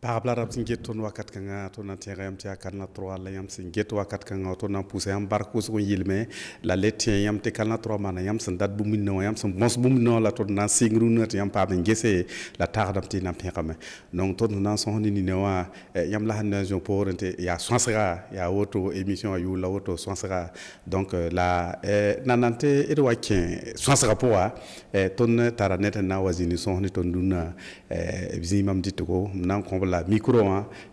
Parabla rab sin get ton wakat kanga ton na tira yam tia kan na 3 la yam sin get wakat kanga ton na pousse yam barko so yilme la letien yam te kan na 3 mana yam sin dat bu min no yam sin mos bu min no la ton na singru na yam pa ben gese la tardam ti nam te kame donc ton na son ni ne wa yam la han jon pour ente ya sonsera ya auto émission yu la auto sonsera donc la nanante e do wakin sonsera pour ton tara net na wazini son ni ton duna bisi mam ditko nan ko la micro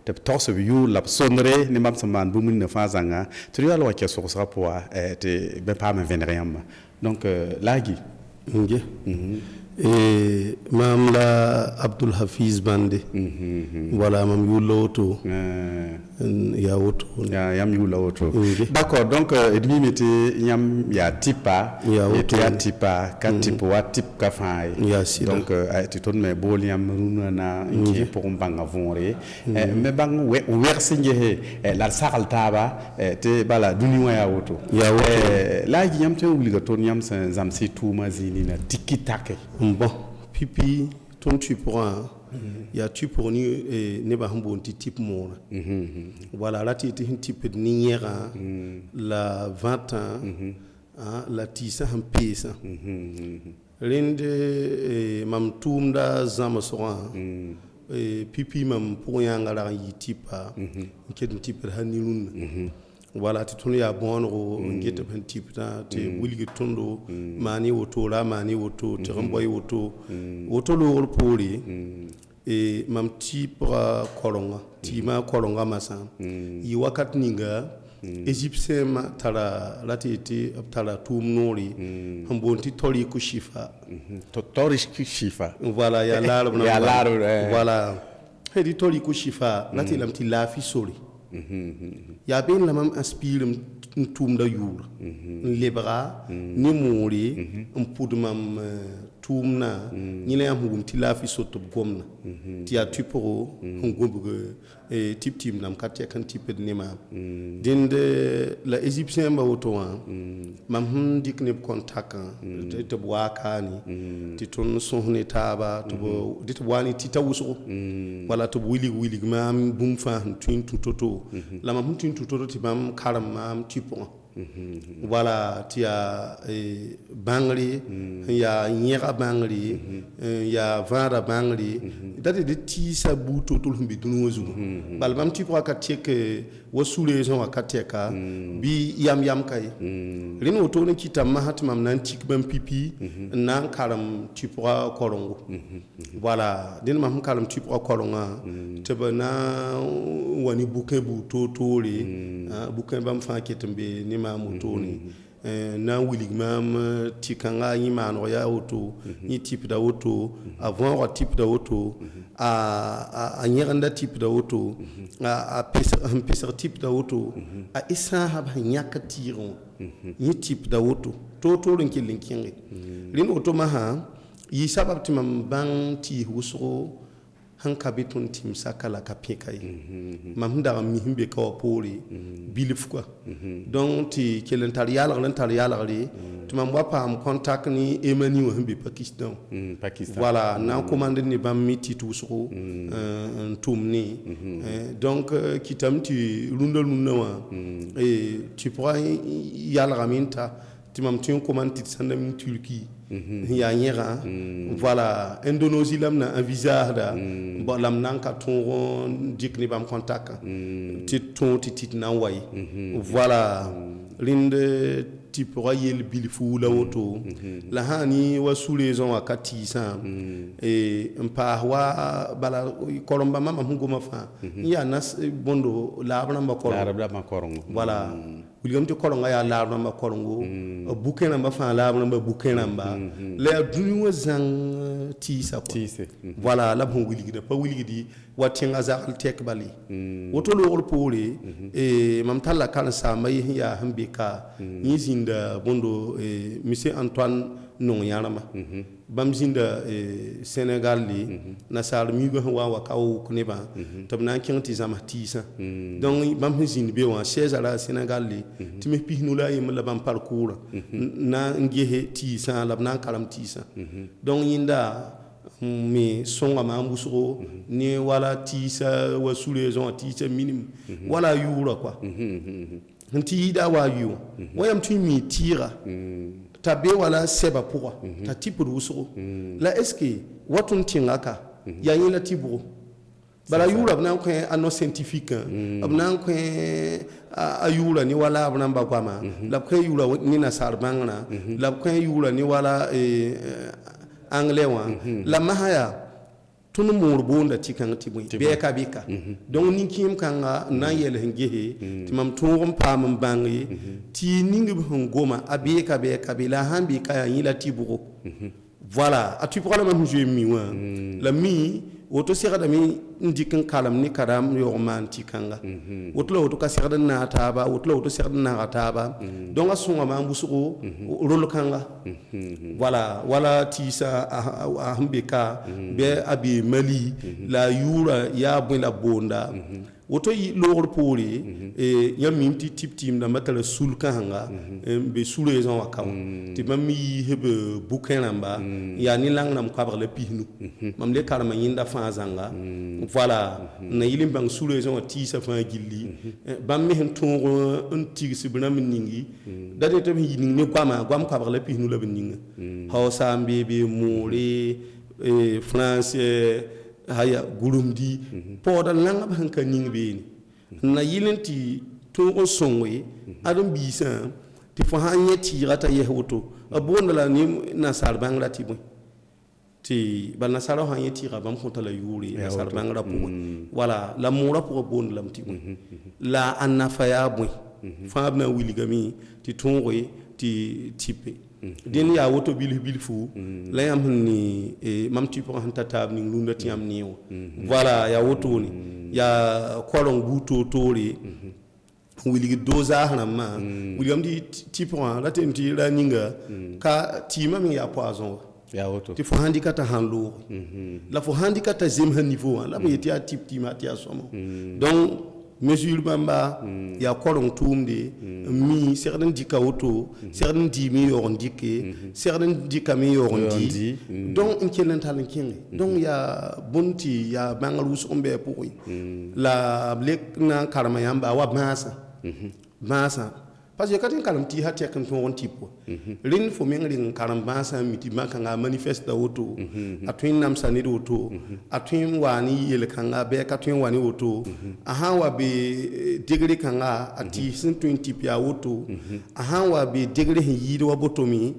te torse yu la sonre ni mam saman bu min fa zanga tu ya lo ke so sera pour te be pas me venir donc lagi nge et mam la Abdul Hafiz Bande voilà mam yu loto ya auto ya yam yu loto d'accord donc edmi meti yam ya tipa ya tipa ka tipo wa tip ka fay donc ti ton me bol yam runa na ngi pour mbanga vonre me bang wersi nge la sakal taba te bala duni wa ya auto la yam te obligatoire yam zam si tout mazini na tikitake bon pipi ton tu pourras ya tu pour ni ne ba hambo ti type mona voilà la ti type ni yera la 20 ans la tisa ham pesa rende mam tumda zama soa pipi mam pour yanga la yi type ken type hanilun voilà ti tun ya bonro ngete ben type ta te wulgi tondo mani woto la mani woto te ramboy woto lo poli e mam type kolonga ti ma kolonga masa yi wakat ninga égyptien ma tara latete tara tumnori hambonti tori ku shifa to tori ku shifa voilà ya laro ya laro voilà hedi tori ku shifa lati lamti lafi sori ya ben la mam aspire tumda yur lebra ni mori pudmam tumna ni le am hum tilafi soto gomna ti a tiporo ngombugo tip tim nam katte kan tipet nima dinde la égyptien ba woto mam dikne contact te boakani ti ton sohne taba to dit wani ti tawuso wala to wili mam bum fa tin tutoto la mam tin tutoto ti mam karam mam tipon voilà tia bangri ya nyera bangri ya vara bangri date de ti sa buto to lumbi dunozu bal bam ti pour ka tek wo soule son ka teka bi yam kai rino to ne kita mahatmam nan tik bam pipi nan karam ti pour korongo voilà den mam karam ti pour koronga te bana wani bouquin bu to re bouquin bam fa ketembe ni ma motoni na wilig mam tikanga yi man ya auto ni type da auto avant wa type da auto a nyeranda type da auto a pesa type da auto a isa hab nyaka tiron ni type da auto to linkingi rin auto ma ha yi sabab timam bang ti husro hankabitun tim sakala kapikai mam da mi himbe ka pori bilif quoi donc ti kelen tarial ri to mam wa pam contact ni emani wa himbe Pakistan voilà na commande ni bam miti tuso tumni donc kitam ti rundal nunawa et tu pourras yalra minta ti mam ti commande ti sandam Turquie ya nyera voilà Indonésie lamna un visa da bo lam nanka ton dikni bam contact tit na way voilà linde type royal bilifu la auto la hani wa soulaison akati sa et mpa wa bala kolomba mama hungoma fa ya nas bondo la abna korongo voilà wilgam te kolonga ya la abna korongo bukena mba fa la abna bukena mba la dunu wa zang tisa quoi voilà la bon wilgida pa wilgidi watinga zakal tek bali woto lo wol pole e mam talla kan sa may ya hambika yizinda bondo monsieur Antoine non yanama bam zinda Sénégal li nasar mi go wa ka o kuneba tabna kinti zama tisa donc bam zin be wa 16 ala Sénégal li timi pihnu la yim la bam parcours na ngehe tisa la na karam tisa donc yinda mais songa ma mbusro ni wala tisa wa sous-liaison tisa minimum wala yura quoi nti da wa yu wayam tu mi tira tabe wala seba pourquoi ta type de usro la est-ce que watun tingaka ya yin la tibro bala yura bna ko anno scientifique abna ko ayura ni wala abna ba kwama la ko yura ni na sarbangna la ko yura ni wala anglais wa la mahaya tunu mur bonda tikang tibui beka beka donc ni kim kanga na yel hengehe timam tungum pam bangi ti ningi ngoma abeka beka bila hambi kaya yila tibugo voilà atu pour la même jeu mi wa la mi woto sirada mi ndikin kalam ni karam yo romantikanga woto woto ka sirada na taba woto sirada na taba donc asunga ma mbusuko rolo kanga voilà wala tisa ahmbeka be abi mali la yura ya bu la bonda woto yi lor pori yam mimti tip tim na matala sul kanga be sous-liaison wa kam ti mami hebe bukenamba ya ni lang nam kabar le pihnu mam le karma yinda fazanga voilà na yilim bang sous-liaison ti sa fa gilli bam mi hen ton un tigsi bna min ningi dade tam yi ningi gwam kabar le pihnu le ninga hausa mbebe more français haya gurumdi poda langa banka ningbe na yilenti to songwe adam bisa ti fo hanye ti rata yehoto abonda la ni na sarbang la ti bo ti bal na saro hanye ti rabam konta la yuri na sarbang la po wala la mura pour bonda lam ti bo la annafa ya bo fa abna wiligami ti tongwe ti tipe den ya woto bil fu la yam ni mam tu pour hanta tab ni lunda ti am niwo voilà ya woto ni ya kolon guto tori wili doza hanama wili am di ti pour la tenti la ninga ka ti mam ya poison ya woto ti fo handicata hanlo la fo handicata zem han niveau la be ti a tip ti ma ti a somo donc mesure bamba ya kolon tumde mi certains dika auto certains di mi yor ndike certains dika mi yor ndi donc in kelen talen kingi donc ya bonti ya bangalus ombe pour la blek na karma yamba wa masa parce que quand on kalam ti hatia kan ton tipo rin fo men rin karam masa miti makanga manifeste auto atwin nam sanid auto atwin wani yel kanga be katwin wani auto aha wa be degré kanga ati sin 20 pia auto aha wa be degré yidi wa botomi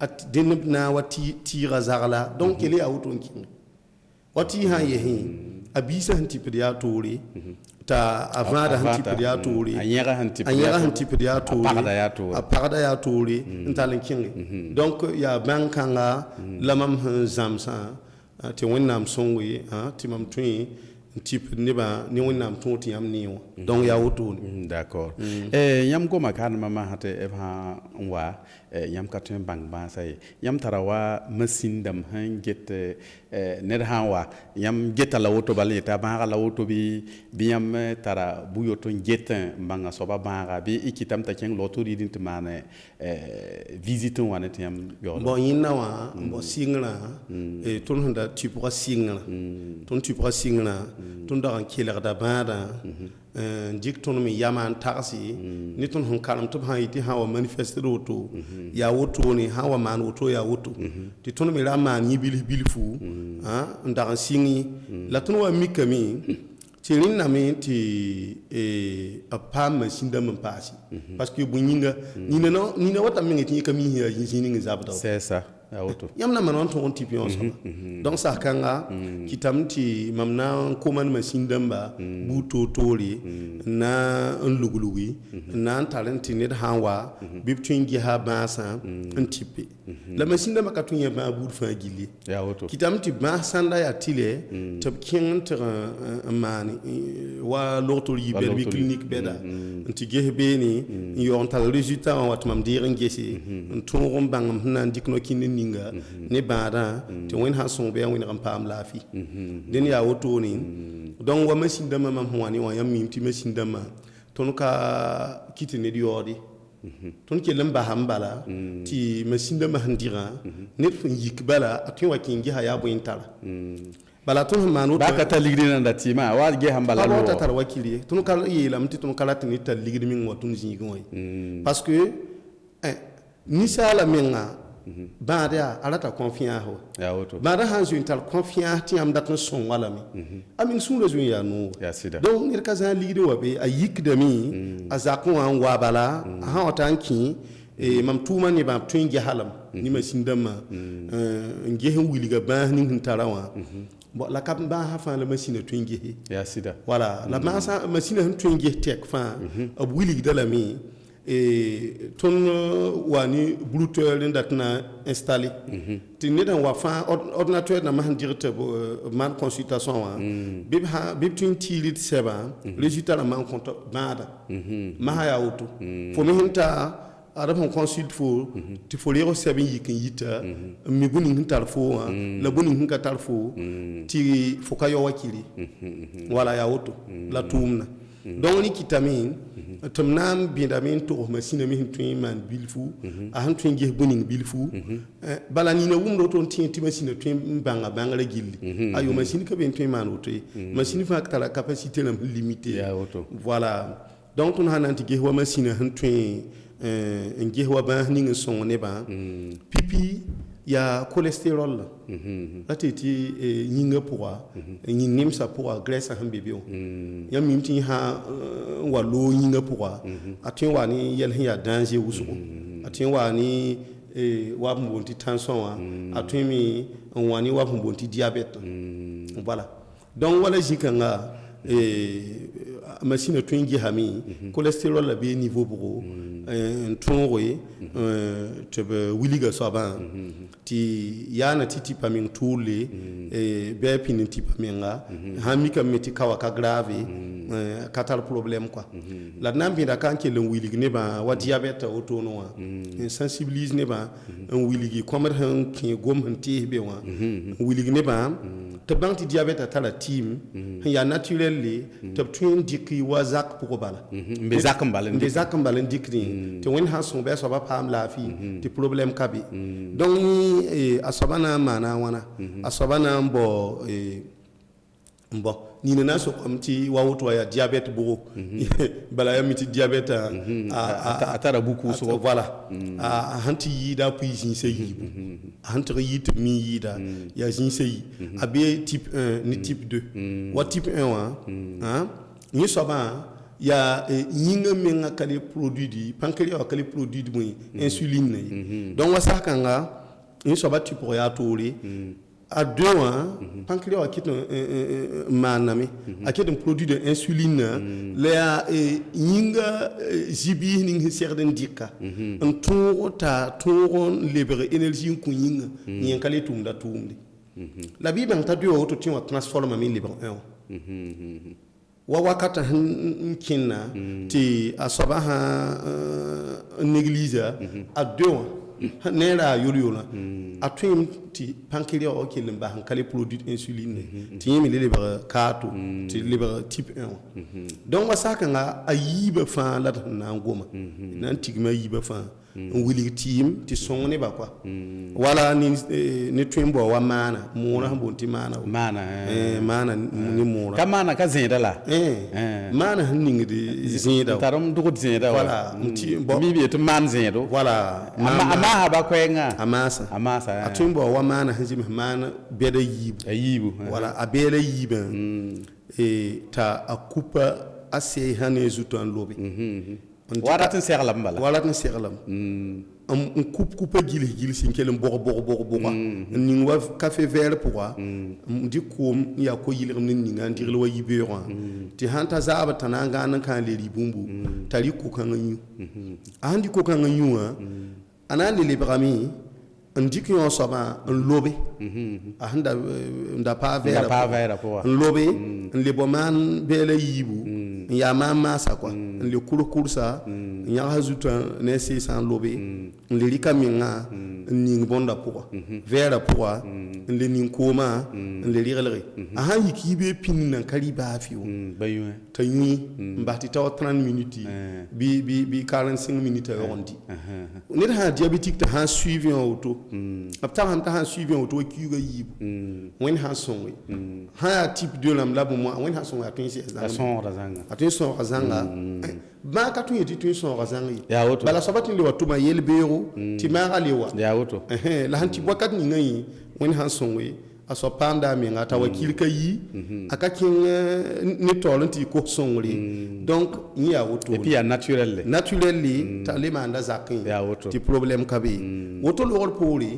at denib na wati ti razarla donc ele auto nkin wati ha yehi abisa hantipe ya tori ta avada hantipe ya tori anyera hantipe ya tori aparada ya tori ntalen kingi donc ya bankanga lamam zamsa te wonnam songwe ti mam tun type neba ni wonnam ton ti am niwo donc ya woto d'accord yam go makan mama hate eva wa yam katun bang ba sai yam tarawa machine dam han get ned hanwa yam geta la woto bal yeta ba la woto bi yam tara bu yoto geta mbanga soba ba bi ikitam ta ken loto di dint mane visite wana yam yo bon yinna wa bo singla ton handa type wa singla ton type wa singla ton da kan kila da bada dik ton mi yaman taxi ni ton hon kalam to ha yiti hawa manifeste woto ya woto ni hawa man woto ya woto ti ton mi rama ni bilifu ndar singi la ton wa mikami ti rinna mi ti apam sinda mun pasi parce que bu nyinga ni na wata mi ngi ti kami ya yini ngi zabda c'est ça auto yamna manon ton type on sama donc ça kanga kitamti mamna koman machine damba buto tori na lugulugi na talent ne hawa biptun gi ha basa un type la machine damba katunya ba bud fa gili ya auto kitamti ba sanda ya tile tab kin ter mani wa l'autori be clinique beda nti gehbe ni yon tal résultat wat mam dire ngesi ton rombang nan dikno kin ne bada te wen ha son be wen ram pam lafi den ya woto ni donc wa machine dama mam wani wa yam mimti machine dama ton ka kitine di yodi ton ke lamba hambala ti masinda mahandira net fun yik bala atun wa kingi haya bo intala bala ton manu ba ka ta ligri nan da tima wa ge hambala lo lo ta tar wakili ton kala yela mti ton kala tin ta ligri min watun jingi ngoy parce que ni sala menga baada alata confiance ho ya woto baada hanzu intal confiance ti am datna son wala mi amin sun rezu ya no ya sida donc nir kazan ligri wabe ayik de mi azakon an wabala ha otanki mam tuma ni ba twinge halam ni masindama ngehe wiliga ba ni tarawa bon la kap ba ha fa la machine twinge ya sida voilà la machine twinge tek fa ab wiliga dala mi ton wani bluetooth datna installé ti ne dan wa fa ordinateur na man direct man consultation wa bib tin tilit seba résultat na man compte bada ma ha ya auto fo mi hinta adam on consult fo ti fo lero seba yikin yita mi buni hinta fo la buni hinka tar fo ti fo kayo wakili wala ya auto la tumna donc ni kitamin tumnam bindamin to machine mi tin man bilfu a han tin ge buning bilfu bala ni na wumdo ton tin ti machine tin banga la gilli ayo machine ka ben tin man woto machine fa ka la capacité na limitée voilà donc on hananti ge wa machine han tin nge wa ba ni son ne ba pipi ya cholestérol la teti nyinga pourra nyi nimsa pourra graisse han bébé ya mimti ha wa lo nyinga pourra atin wa ni yel ya danger wusu atin wa ni wa mbonti tension wa atin mi wa ni wa mbonti diabète voilà donc wala jikanga machine twingi hami cholestérol la be niveau bro tonroy tebe wiliga soba ti yana titi pamin tourle be pinin ti pamenga hami kam meti kawa ka grave katal problème quoi la nambi da kan ke le wilig ne ba wa diabète autono wa sensibilise ne ba un wiligi comme han ki gom han ti be wa wilig ne ba te banti diabète tala tim ya naturellement te twin dikri wazak pour bala mbe zakam balen dikri te wen ha son be so ba pam la fi te problème kabi donc ni asabana mana wana asabana mbo ni na so komti wawoto ya diabète boro bala ya miti diabète atara beaucoup so voilà hanti yida puis se yibu hanti yit mi yida ya jin se yi abe type 1 ni type 2 wa type 1 wa ni so ba ya yinga menga kali produit di pancréas kali produit di insuline donc wa sakanga ni so ba type ya tori à 2 ans pancréas quitte manami a quitte un produit de insuline la yinga jibi ni certain dika un tour libérer énergie ku yinga yen kale tumda tumdi la bible ta dio auto tin wa transforme mi libre wa wakata kinna ti asabaha néglise à 2 ans nera yola atwim ti pancréas o ke lemba han kale produit insuline ti yimi libre kato ti libre type 1 donc wasaka nga ayiba fa la na ngoma nan tigma yiba fa wili team ti songone ba kwa wala ni twimbo wa mana mura bonti mana mana ni mura ka mana ka zenda la mana ningi di zenda tarom dugo zenda wala mi bi to man zenda wala ama ba kwenga amasa atwimbo wa mana hanji mana beda yibu wala abela yiba ta akupa ase hanezu tan lobi waratin serlam bala waratin serlam coupe gili sin kelen bogo ni wa café vert pourquoi di ko ya ko yilir ni ngandir lo yibe yo ti hanta zaba tananga nan kan le ribumbu tari ko kan nyu andi ko kan nyu anani le brami ndiki on soba lobe ahanda nda pa vera pour lobe le boman bele yibu ya ma sa quoi le kursa nya hazuta ne se san lobe le rika minga ning bonda pour vera pour le ning koma le rirelre aha yiki be pin nan kaliba fiu bayu tanyi mbati taw 30 minutes bi 45 minutes rondi ne ha diabétique ta ha suivi en auto apta han ta ha suivi en auto ki ga yib wen ha son ha type de lam la moi wen ha son atun si son razanga atun son razanga ba ka tun yiti tun son razanga ya auto bala sabati le watuma yel beero ti ma ga lewa ya auto la han ti wakat ni ngai wen ha son we aso panda mi ngata wakil ka yi aka kin ni tolenti ko songri donc ni ya auto et puis ya naturel ta le manda zakin ya auto ti problème kabe auto le rol poli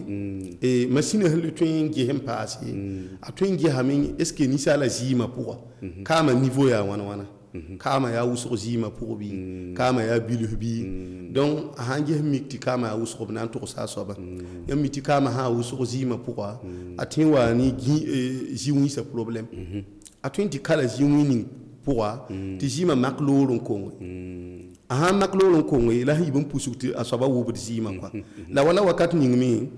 et machine le twin gi hem passé a twin gi hamin est ce que ni sala zima pour kama niveau ya wana kama ya usro zima pour bi kama ya bilu bi donc hangi mikti kama ya usro nan to sa soba ya miti kama ha usro zima pour atin wa ni jiwi sa problème atin ti kala jiwi ni pour ti zima maklolon ko aha maklolon ko la hibon pusukti asoba wo bi zima quoi la wala wakati ni mi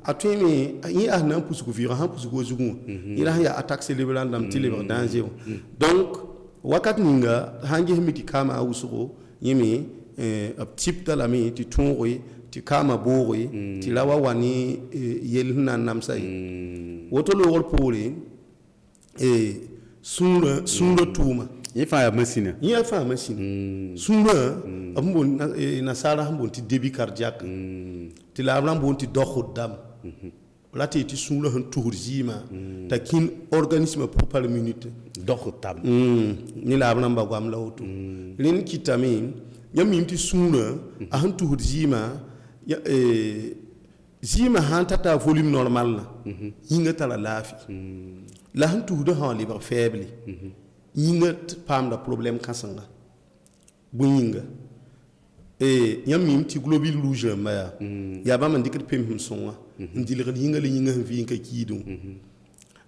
atin mi yi ahna pusuku vira ha pusuku zugu ila ya attaque cérébrale dam tilé danger donc wakat ninga hangi miti kama ausuro yimi type de lami ti tunri ti kama bori ti lawa wani yel nan namsai woto lo wol poli sura tuma yi fa machine sura ambo na sara ambo ti débit cardiaque ti la ambo ti dokhud dam lati ti sura han tourzima ta kin organisme pour par minute donc tam ni la bana ba gwam lawtu len kitamin nyam ti sura a han tourzima ya zima han tata volume normal na yinga tala lafi la han tourdo han libre faible yinga pam da problème kasanga bu yinga nyam ti globule rouge maya ya ba man dikit pem songa ndil yinga le yinga vi ka kidu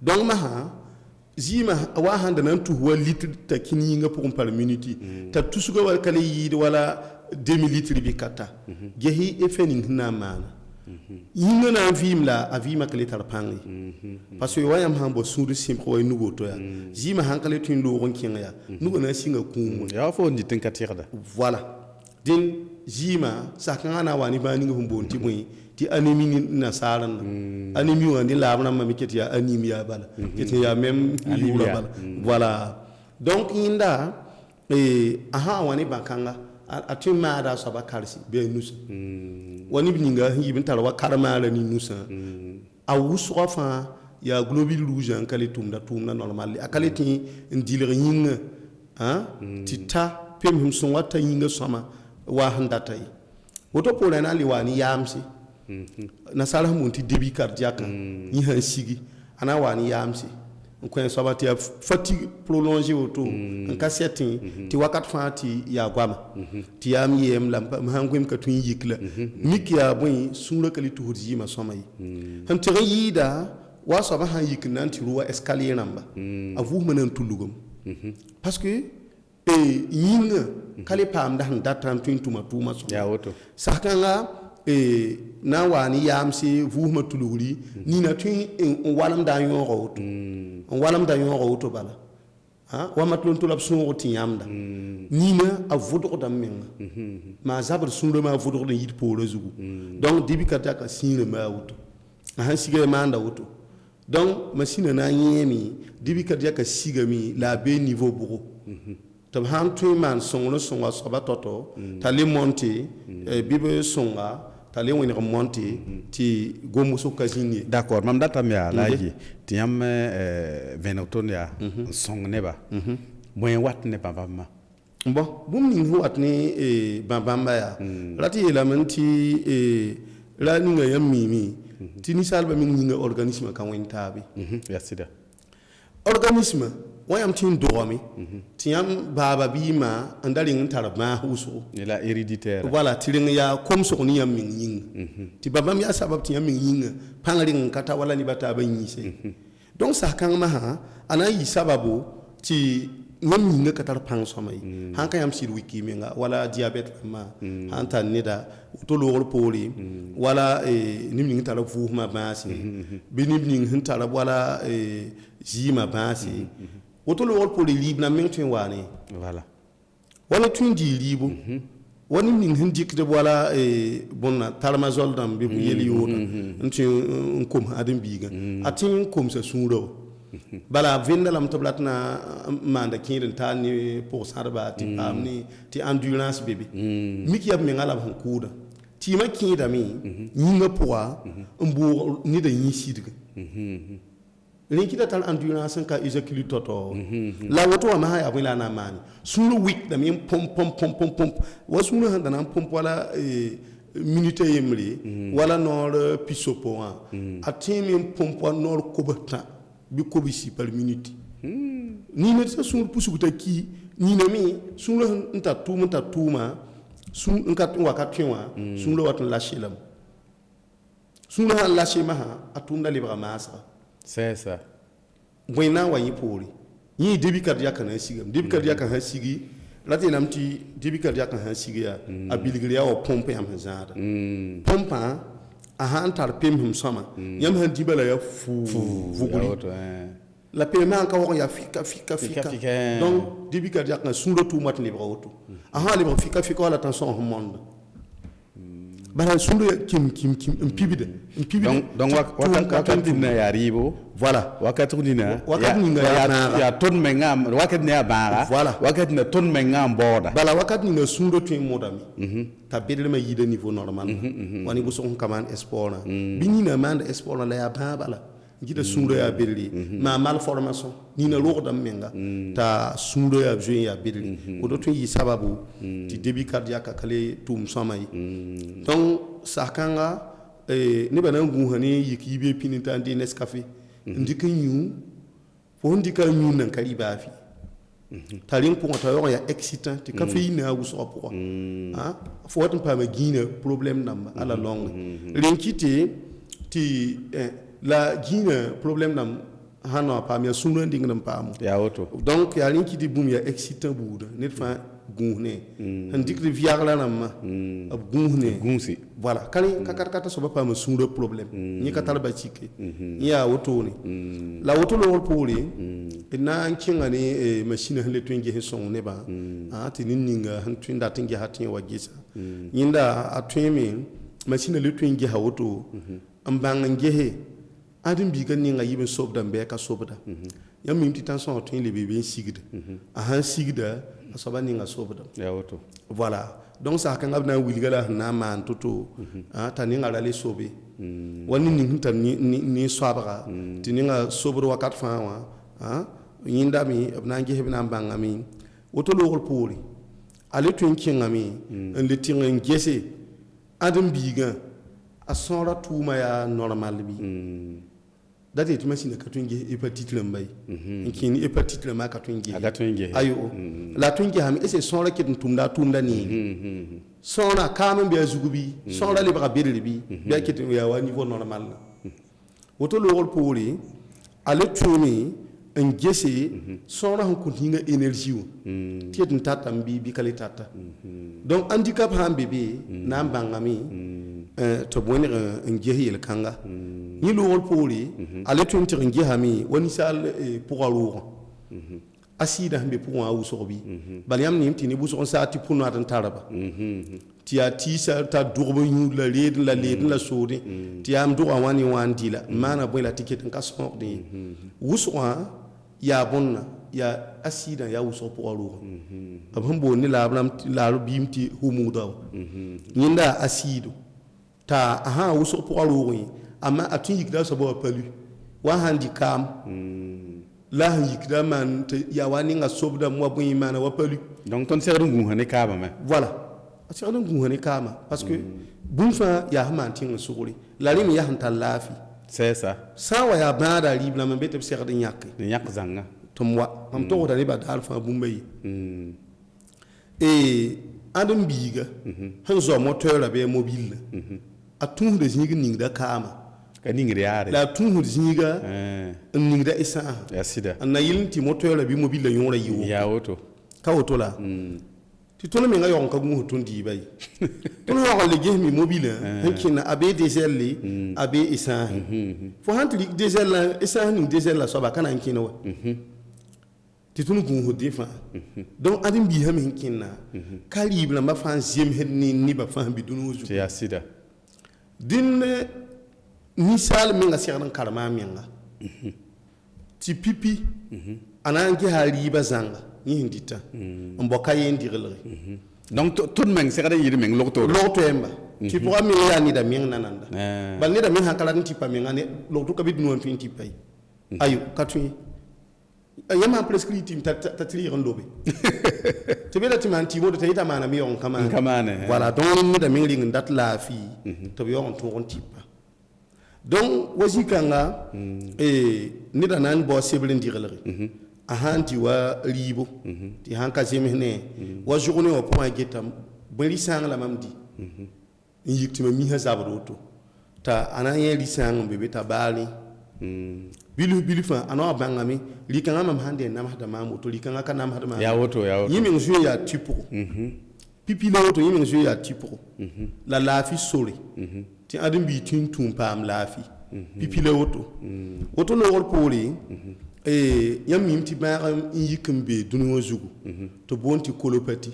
donc ma ha zima wa handa nan tu wa litre ta kin yinga pour par minute ta tusuga wal kale yidi wala 2 litres bi kata gehi efening na mana yinga na vim la avima kale tar pangi parce que wayam hambo suru simple way nugo to ya zima hankale tin do ronkin ya nugo na singa kum ya fo ndi tin katirda voilà din jima sakana wani bani ngum bonti moy ti anémie na saran anémie wandi labna mami keti ya anémie ya bala keti ya même yula bala voilà donc inda aha wani bakanga atin ma da so bakarsi be nusa wani bininga yibin tarwa karma la ni nusa a wuswa fa ya globule rouge en kale tumda normal akale ti ndilre yinga ti ta pem him son wata yinga sama wa handata yi woto pola na liwani yamsi na sala munti débit cardiaque yi han sigi ana wani yamsi ko en sabati fatigue prolongée auto en cassette ti wakat fati ya gwama ti yam yem lam hangum ka tun yikla mikiya boy sunra kali tuhurji ma somay han tere yida wa saba han yiknan ti ruwa escalier namba avu manan tulugum parce que yinga kale pam da han datan tuma so ya woto sakanga na wani yamsi vuhma tuluri ni na tun walam da yon roto walam da yon roto bala ha wa matlon tulab sun roti yamda ni na avodo da menga ma zabar sun ma avodo da yit polo zugu donc dibi kata ka sine ma auto ha siga ma anda auto donc machine na yemi dibi kata ka siga mi la be niveau bureau tab han tu man songo songa soba toto tali monter bibe songa tali woni remonter ti gomo so kasini d'accord mam data mi alaji ti yam venoton ya song neba moyen wat ne bamba bon bum ni wat ni bamba ya lati la menti la ni nga yam mimi ti ni salba mi nga organisme kan wen tabi ya sida organisme wayam tin dormi tiam baba bima andali ngtar ma huso ni la héréditaire voilà tiring ya comme so ni yam min ying ti baba mi ya sabab ti yam min ying pangari ngata wala ni bata ban yise donc ça kan ma ha ana yi sababu ti ngam ninga katar pang somai han ka yam sir wiki menga wala diabete ma han tan nida to logol poli wala nim ning tala fu ma basi bi nim ning hin tala wala jima basi to logol poli libna men tin wani wala tun di libu wani ning hin dik de wala bonna talmazol dam bi yeli yota ntin kom adin biga atin kom sa sunro bala vinda lam tablat na manda kirin ta ni pour sarba ti amni ti endurance bébé miki yab mi ngala han kuda ti ma kinda mi nyinga poa mbo ni da yin sidga linki da tal endurance ka ijakili toto la woto ma ha ya wala na mani sunu week da mi pom wasunu han da na pom wala minute yemri wala nor pisopo atimi pom nor kobata bi kobisi par minute ni ne sa sun pusuguta ki ni ne mi sun lo nta tuma sun nka waka twa sun lo watan lashilam sun lo lashi maha atunda libra masa c'est ça wena wa yipori yi debi cardiaque na sigam debi cardiaque ha sigi lati namti debi cardiaque ha sigi ya abiligri ya o pompe am hazada pompa a han tar pem hum sama yam han dibala ya fu vuguri la paiement ka wa ya fika donc début cardiaque sun le tout mat libre auto a han libre fika wala tension au monde bara sun le kim impibide donc wakati dina ya ribo voilà wakati dina ya ton menga wakati ne bara voilà wakati ne ton menga boda bala wakati ni sun le tout modami ta bedel ma yide niveau normal wani bu son kaman esport bini na manda esport la ya bala ngida sunro ya belli ma malformation ni na lourd menga ta sunro ya jouer ya belli o do tun yi sababu ti débit cardiaque kale tum samay donc sakanga ne bana ngu hani yiki be pininta ndi Nescafé ndika nyu fo ndika nyu nan kali ba fi tarin pour ta ya excitant ti caféine na wuso pour hein fo watin pa ma gina problème nam ala longue linkiti ti la gina problème nam hano pa mi sunu nding nam pa ya auto donc ya linkiti bum ya excitant bouda net fa gunne ndik de viagla nam ab gunsi voilà kali kata so pa ma sunu problème ni katal ba chike ya auto ni la auto lo poli ina kinga ni machine han le twinge he son ne ba ti ninga han twinda tinge hatin wagisa yinda atwemi machine le twinge ha auto ambanga ngehe adin bigan ni nga yibin sobda mbe ka sobda yam mimti tension twin le bébé sigida a han sigida asoba ni nga sobda ya auto voilà donc ça kan abna wilgala na man toto ta ni nga la le sobe wani ni tan ni swabra ti ni nga sobro wakat fa wa yinda mi abna ngehe bina mbanga mi woto logol poli ale twin kinga mi en le tinga ngese adin bigan a sonra tuma ya normal bi date ti machine ka tunge hepatite lambay kini hepatite lama ka tunge ayo la tunge ham ese sonra kit tumda ni sonra kamen be azugubi sonra le bra bedeli bi be kit ya wa niveau normal woto lo rol poli ale tumi en gese sonra han kuntinga énergie tiet ntata bi kale tata donc handicap han bébé na mbangami to boni ngehi el kanga ni lowol poli ale tuntir ngehami woni sal pour alour asida hambe pour awu sorbi baliam ni tini bu son saati pour no atan taraba ti a ti sa ta durbo ñu la led la sodi ti am do wani wandila mana boy la ticket en kasor de wuswa ya bonna ya asida ya wuso pour alour abambo ni la blam la bimti humuda nyinda asido ta aha wuso pour alour ama atun yikda so bo palu wa handicam la yikda man ya wani nga sobda mo bu imana wa palu donc ton ser ngu hane kaba ma voilà ser ngu hane kama parce que bunfa ya hamantin suguri la rim ya hanta lafi c'est ça sa wa ya bada libla man bete ser de nyak zanga tumwa am to da riba dal fa bumbay et adam biga han zo moteur la be mobile atun de zingin ning da kama ka ningre yaare la tun zinga ningda isa ya sida na yilin ti moto la bi mobile yora yiwo ya woto ka woto la ti tona mi nga yon ka ngu tun di bay tona wa le gehmi mobile hekin abe deselle abe isa fo hantli deselle isa ni deselle so ba kana hekin wa ti tun gu hodi fa donc adim bi ham hekin na kali ibla ma fa ziem ni ba fa bi dunu zu ya sida din misal mi nga sigan karma mi nga ti pipi anangi hali bazanga ni hindita mboka yendirle donc tout meng segada yiri meng lokto emba ti pour mi ya ni da mi nananda bal ni da mi hakala ti pa mi ngane lokto kabid no fin ti pay ayu katu yama prescriptive ta tri randobe te bela ti man ti mo ta ita mana mi on kamane voilà donc ni da mi ring dat la fi to bi on to on ti pa donc wasi kanga ni da nan bo sebelin dirle ahanti wa ribo ti hanka zemene wa journée au point getam bari sang la mamdi yiktima mi hazabroto ta ananye lisang bebe ta bali bilu fa ano bangami likanga mam hande nam hada mamu to likanga kana nam hada ya woto yimi nzu ya tipo pipi la woto yimi nzu ya tipo la lafi sori ti adum bi tum pam lafi pipi la woto woto no wor poli yam mimti ba yikum be dunu wazugu to bonti kolopati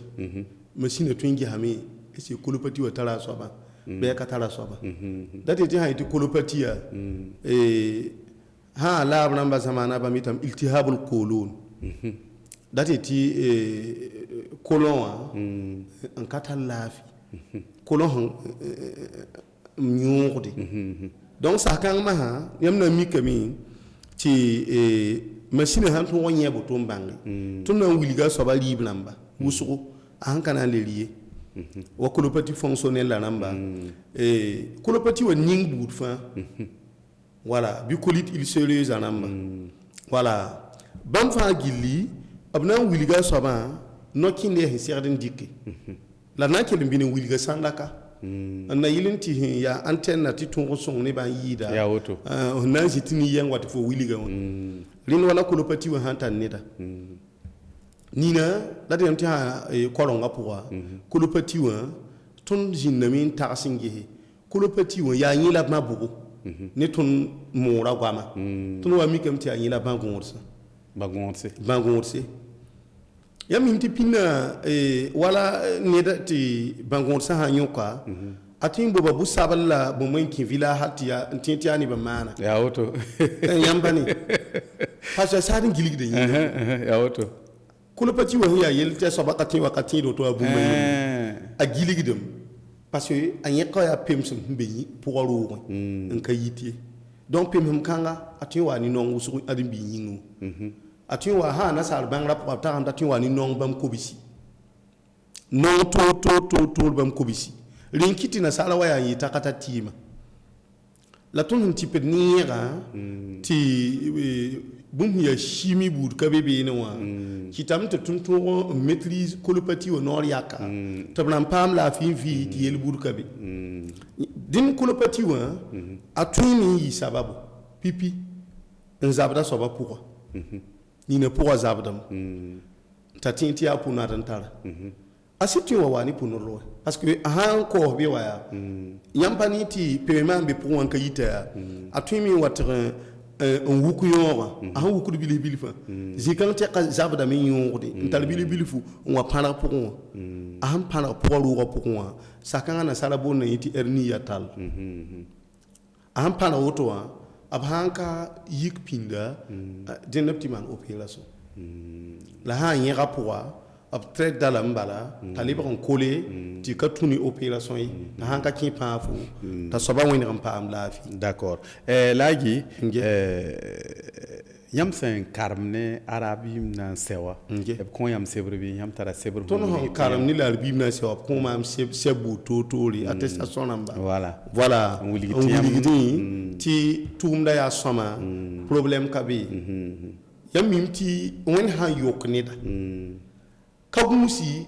machine twingi hami ese kolopati wa tala soba be ka tala soba dati ti hayti kolopati ya ha la namba zamana ba mitam iltihabul qulun dati ti kolon an katalafi kolon nyurde donc ça kan ma ha yam na mi kami ti machine han to wonye bo to mbangi to na wiliga so ba libre namba wusugo an kana le lié wa kolopati fonctionnel la namba kolopati wa ning bout fa voilà bi colit il sérieuse namba voilà bam fa gilli abna wiliga so ba no kinde he serdin dikke la na ke mbini wiliga sandaka na yilinti ya antenne ti tungo song ne ba yida ya woto na jitini yang wat fo wiliga won lin wala kolopati wa hantan nida nina la dem ti ha kolonga pour kolopati wa ton jinnamin tarsinge kolopati wa ya yila ma bugo ne ton mora gwama ton wa mi kam ti yila bangorsa bangorse ya minti pina wala neda ti bangorsa ha nyoka atin boba bu saballa bo manki villa hatiya tinti ani ba mana ya woto yambani pasha sadin giligde ya woto kolopati wa ya yelte sobakati wakati do to abu mai a giligdem parce que anye ko ya pemsum mbeyi pour ro nka yiti donc pemhum kanga atin wa ni non wusu adin bi yingu atin wa ha na sar bangra pour ta anda tin wa ni non bam kobisi non to bam kobisi linkiti na sala wa ya yita kata tima la ton ti pe niera ti bum ya chimie bud ka bebe ne wa kitam te tunto maîtrise kolopati o nor yaka tabna pam la fi ti yel bud ka be din kolopati wa atuni yi sababu pipi nzabda soba pourquoi ni ne pourquoi zabdam tatinti ya puna tantara asiti wa wani punurlo parce que han ko be wa ya yampani ti paiement be pour wanka yita atumi watra un wuku yora a wuku bili fa zikante ka zabda min yorde ntal bili fu wa pana pour a han pana pour ro pour wa sakanga na sala bon yiti erni yatal a han pana wotowa ab hanka yik pinda denapti man opération la ha yin rapport ab traite dala mbala taliba on collé ti katuni opération yi na hanka ki pa fu ta soba woni ram pa am lafi d'accord lagi yam sen karmne arabim na sewa ko yam sebre bi yam tara sebre ton ho karam ni la arbim na sewa ko ma am sebu totori attestation namba voilà on wili ti tumda ya soma problème kabi yam mimti won ha yokne da kabmusi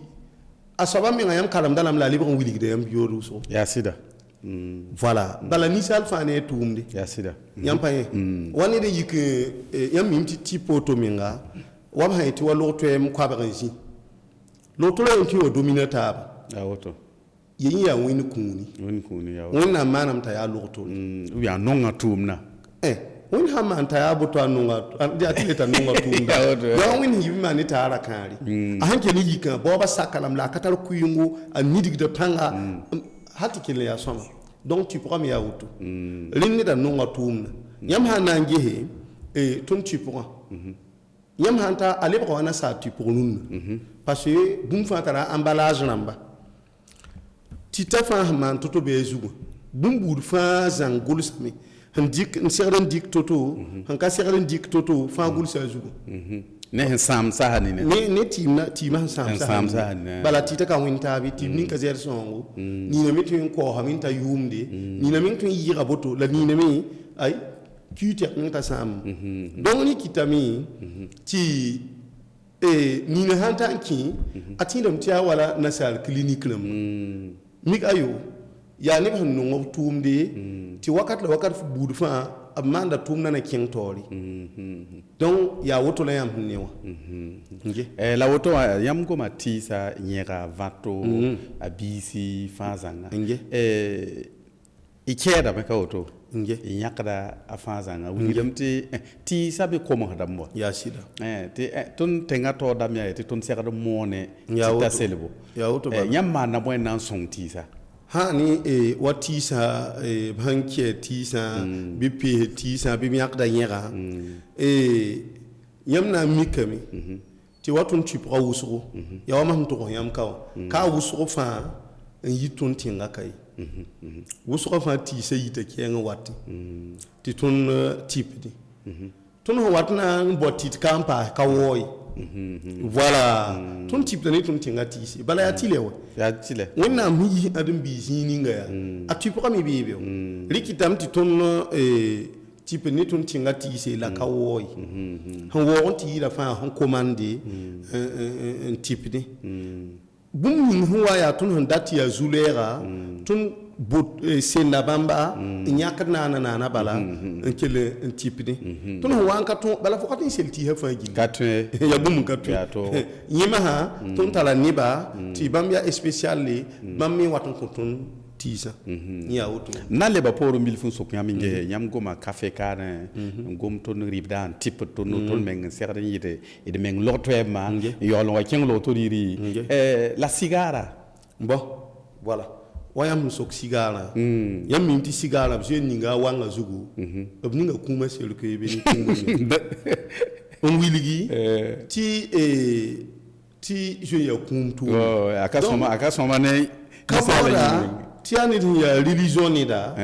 asaba mi ngayam karam dalam la libon wili de yam yoru so ya sida voilà bala nisal fa ne tumde ya sida yam paye woni de yik yam mim ti tipo to minga wa ha ti wa lo to em kwa ba ganji lo to lo ti o dominata ba ya woto yin ya wani kuni ya wani na manam ta ya lo to ya nonga tumna wani ha man ta ya buto anunga ya tileta nunga tumda ya wani yibi mani ta ara kari a hanke ni yika bo ba sakalam la katar kuyungu a nidig de panga hati kile ya soma donc tu pourras me ya wutu rinni da nunga tumna yam ha nange he ton tu pourras yam ha ta ale ba wana sa tu pour nun parce que bum fa tara emballage namba ti ta fa man toto bezugo bum bur fa zangul sami handik nserren dik toto hanka serren dik toto fa gul sa zugo ne sam sahani ne tima sam sahani bala tita ka winta bi tim nin ka zer songo ni na mitin ko ha min ta yumde ni na min tun yira boto la ni na mi ay kiti min ta sam donc ni kitami ti ni na hanta ki atindam tiya wala nasal clinique lam mig ayo ya ne ban no tumde ti wakat la wakat fu budu fa amanda tumna na king tori donc ya woto la yam newa nge la woto yam go matisa nyera vato abisi fazanga nge ikeda me ka woto nge nyakada afazanga wilamti ti sabe ko mo hadambo ya sida ti ton tenga to dam ya ti ton sekada mone ti ta selebo ya woto ba nyamma na boy nan song tisa hani watisa banke tisa bipi tisa bimiak da nyera yamna mikami ti watun tu pra wusuru ya wama mto yam ka wusuru fa yitun tinga kai wusuru fa tisa yita kenga wati ti tun tipdi tun watna botit kampa ka woy voilà ton type de ton tinga tisi bala ya tilewa ya tile wonna mi adam bi sini nga ya atu pour mi bebe likitam ti ton type ni ton tinga tisi la ka woy han wo ti la fa han commande un type ni bum ni huwa ya ton han dati ya zulera ton bot senda bamba nyaka na bala nkele ntipini to no wanka to bala fo katin selti ha fangi katwe ya bum katwe yima ha ton tala niba ti bambia especially bammi waton ko ton tisa ya auto nalle ba poro mil fun sok yaminge yam goma cafe kana gom ton ribdan tip ton meng serre yite e de meng lotwe ma yolo wa king lo to riri la cigara bon voilà wayam sok sigara yam minti sigara je ninga wanga zugu obninga kuma sel ko be ni kuma on wiligi ti je ya kumtu akasoma ne kasala ti ani ya religion ni da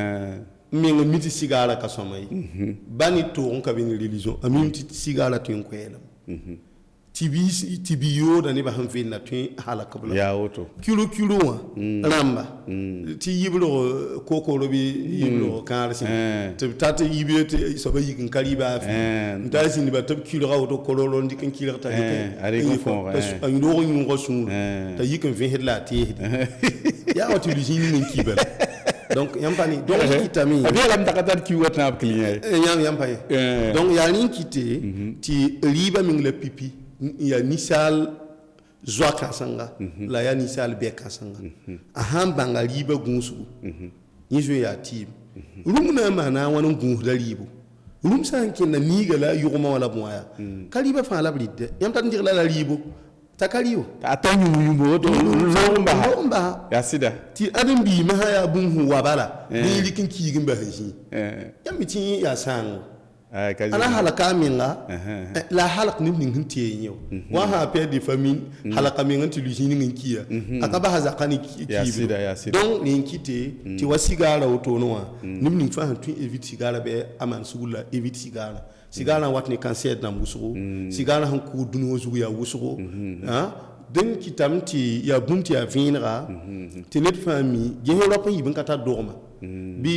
minga miti sigara kasoma yi bani to on ka bin religion aminti sigara tin ko yelam tibi yo da ne ba han fin na tun halaka bula ya woto kilo wa ramba ti yiblo kokoro bi yiblo karsi te tata yibe te so ba yikin kaliba fi nda sin ba tab kilo rawo kololo ndikin kilo ta yikin ari ko fon ay do ñu ngosu ta yikin fi hedla ti ya watu li jini min kibel donc yampani donc kitami abi lam takatar ki watna client yampani donc ya ni kité ti riba min le pipi ya nisal zwa kasanga la ya nisal be kasanga aham banga riba gunsu yizo ya tim rumna mana wani gun da ribu rum san kin na niga la yuguma wala moya kaliba fa la blide yam tan dir la ribu takaliyo atanyu yumbo to lomba ya sida ti adam bi ma ya bun hu wabala ni likin kigin ba hanji yam mitin ya sang ala halaka minga la halak ni ning hinti nyo wa ha pe di famine halaka minga ti lu hini ngin kiya akaba haza kani kibi donc ni kite ti wasigara otonoa nim ning fa tu évite sigara be aman sugula évite sigara watni cancer na musugo sigara han ku dunu zugu ya wusugo den kitamti ya bunti ya vinra ti net famille gehelo pa yibin kata dorma bi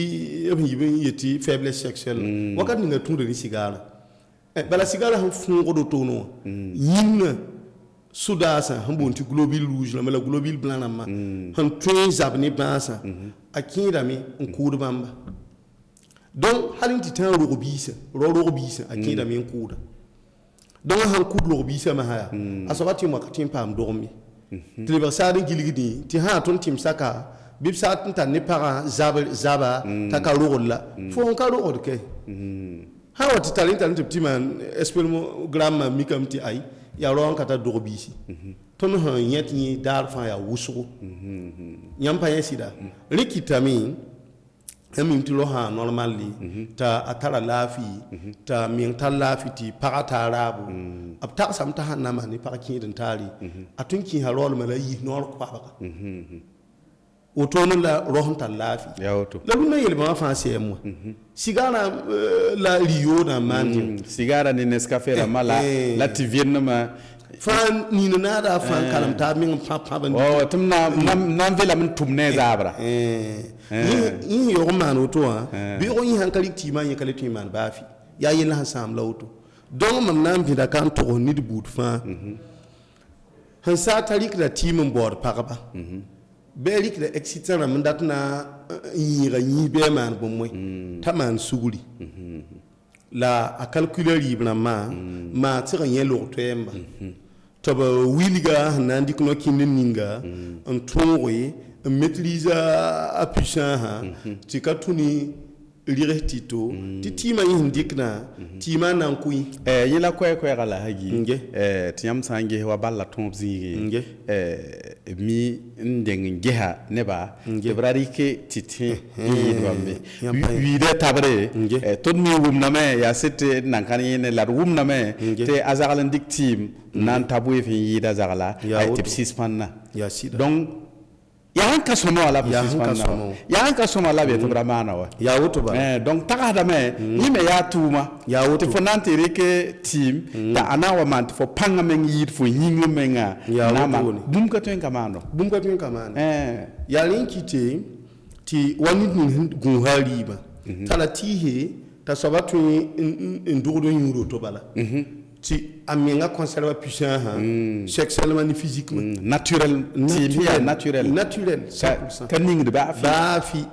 yibin yeti faiblesse sexuelle wakat ni ngatunde ni sigara bala sigara han fungo do tono yinna sudasa han bon ti global rouge la mala global blanc na ma han twin zabni basa akira mi nkudu bamba donc halin ti tan rogobisa akira mi nkuda donc han kudu rogobisa ma haya asabati mo katin pam dormi tliba sadin giligidi ti ha ton tim saka bib satin tan ne para zaba taka rogolla fo ka rogod ke ha wati talin ti man espelmo gramma mikam ti ay ya ron kata dogobisi ton han yet ni dar fa ya wusu nyam pa yesida rikitami amin ti lo ha normally ta atara lafi ta min ta lafi ti parata rabu ab ta sam ta hanna ma ni pa kin tari atunki harol malayi nor kwa baka otono la rohon ta lafi ya oto la luna yele ma fa se mo sigara la rio na mandi sigara ni Nescafé la mala la ti vienne ma fan ni na da fan kalam ta min pa ban oh tumna nam vela min tumne zabra yi yo man oto bi o yi hankali ti man yakali ti man bafi ya yi la sam la oto don mam nam bi da kan to ni de bout fa han sa tarik da timin bor paraba berik da excitant man datna yi be man bo moy taman suguri la a calculer libre ma tira yen lo temba to ba wiliga nandi kuno kinninga on tonwe maîtrise a puissant ha tikatuni liretito titima indikna tima nan kui yila ko gala hagi tiyam sange wa balla tonzi mi ndeng geha neba debrari ke titi yidwambe wi de tabre ton mi wumna me ya sete nankani ne la wumna me te azagalan dik team nan tabu fi yida zagala ay tip 6 panna donc ya hanka somo ala ya hanka somo ala be to bramana wa ya woto ba donc taka da me ni me ya tuma ya woto fo nante reke team ta anawa man fo panga men yid fo yingo menga na ma bum ka tuen kamano ya linkite ti wani gun haliba tala tihe ta sabatu ndodo nyuro to bala ti amenga conserve puissant sexuellement ni physiquement naturel 100% kaning de bafi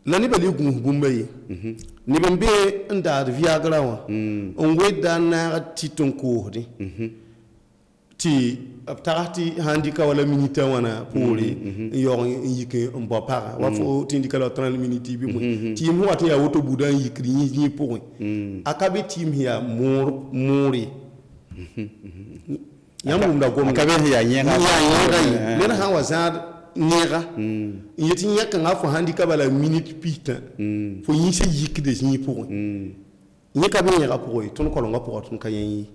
la ni bali gumbaye ni bembe nda viagra wa onwe dana titon ko de ti tarati handika wala minute wana poli yo yike mbo para wa fo tindika la 30 minutes bi mo ti mo wata ya woto budan yikri ni pour akabe team ya mori yamu nda gom akabe ya nyenga lena ha wazad nyega yiti nyaka ngafo handika bala minute pita fo yise yikde ni pour nyeka be nyega pour ton kolonga pour ton kayen